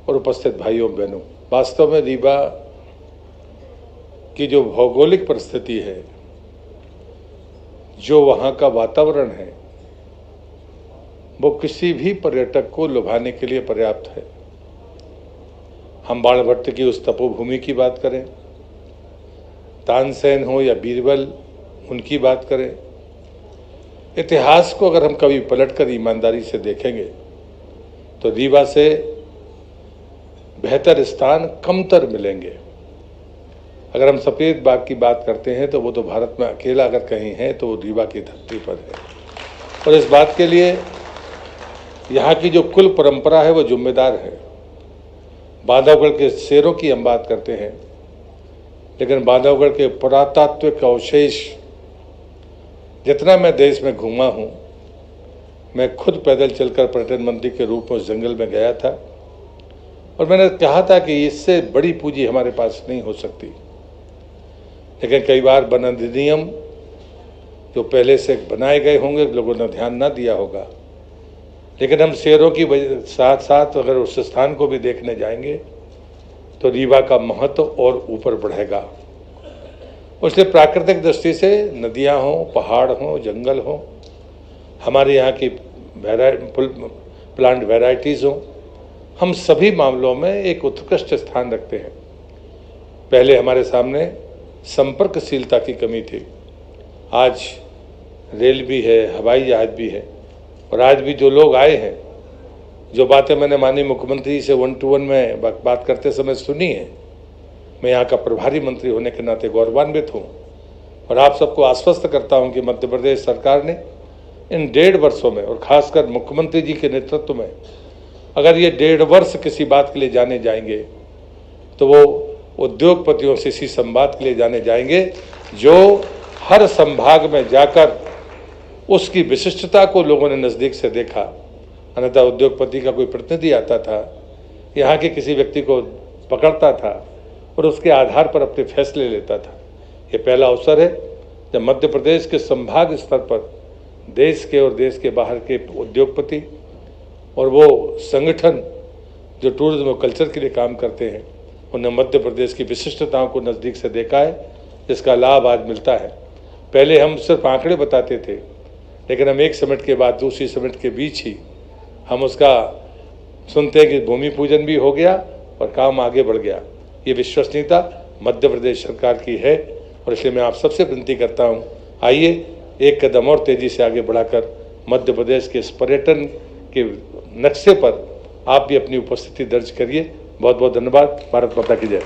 और उपस्थित भाइयों बहनों, वास्तव में रीवा की जो भौगोलिक परिस्थिति है, जो वहाँ का वातावरण है, वो किसी भी पर्यटक को लुभाने के लिए पर्याप्त है। हम बाणभट्ट की उस तपोभूमि की बात करें, तानसेन हो या बीरबल, उनकी बात करें, इतिहास को अगर हम कभी पलटकर ईमानदारी से देखेंगे तो रीवा से बेहतर स्थान कमतर मिलेंगे। अगर हम सफ़ेद बाग की बात करते हैं तो वो तो भारत में अकेला अगर कहीं है तो वो रीवा की धरती पर है, और इस बात के लिए यहाँ की जो कुल परंपरा है वो जिम्मेदार है। बांधवगढ़ के शेरों की हम बात करते हैं, लेकिन बांधवगढ़ के पुरातात्विक अवशेष, जितना मैं देश में घूमा हूँ, मैं खुद पैदल चलकर पर्यटन मंत्री के रूप में उस जंगल में गया था और मैंने कहा था कि इससे बड़ी पूंजी हमारे पास नहीं हो सकती। लेकिन कई बार वन अधिनियम जो पहले से बनाए गए होंगे, लोगों ने ध्यान ना दिया होगा, लेकिन हम शेरों की साथ साथ अगर उस स्थान को भी देखने जाएंगे तो रीवा का महत्व और ऊपर बढ़ेगा। उसलिए प्राकृतिक दृष्टि से नदियाँ हों, पहाड़ हों, जंगल हों, हमारे यहाँ की प्लांट वैरायटीज़ हों, हम सभी मामलों में एक उत्कृष्ट स्थान रखते हैं। पहले हमारे सामने संपर्कशीलता की कमी थी, आज रेल भी है, हवाई जहाज भी है, और आज भी जो लोग आए हैं, जो बातें मैंने माननीय मुख्यमंत्री से 1-to-1 में बात करते समय सुनी है, मैं यहाँ का प्रभारी मंत्री होने के नाते गौरवान्वित हूँ और आप सबको आश्वस्त करता हूँ कि मध्य प्रदेश सरकार ने इन 1.5 वर्षों में, और खासकर मुख्यमंत्री जी के नेतृत्व में, अगर ये 1.5 वर्ष किसी बात के लिए जाने जाएंगे तो वो उद्योगपतियों से इसी संवाद के लिए जाने जाएंगे जो हर संभाग में जाकर उसकी विशिष्टता को लोगों ने नज़दीक से देखा। अन्यथा उद्योगपति का कोई प्रतिनिधि आता था, यहाँ के किसी व्यक्ति को पकड़ता था और उसके आधार पर अपने फैसले लेता था। ये पहला अवसर है जब मध्य प्रदेश के संभाग स्तर पर देश के और देश के बाहर के उद्योगपति और वो संगठन जो टूरिज्म और कल्चर के लिए काम करते हैं, उन्हें मध्य प्रदेश की विशिष्टताओं को नज़दीक से देखा है, जिसका लाभ आज मिलता है। पहले हम सिर्फ आंकड़े बताते थे, लेकिन हम एक समिट के बाद दूसरी समिट के बीच ही हम उसका सुनते हैं कि भूमि पूजन भी हो गया और काम आगे बढ़ गया। ये विश्वसनीयता मध्य प्रदेश सरकार की है और इसलिए मैं आप सबसे विनती करता हूँ, आइए एक कदम और तेज़ी से आगे बढ़ाकर मध्य प्रदेश के इस पर्यटन के नक्शे पर आप भी अपनी उपस्थिति दर्ज करिए। बहुत बहुत धन्यवाद। भारत माता की जय।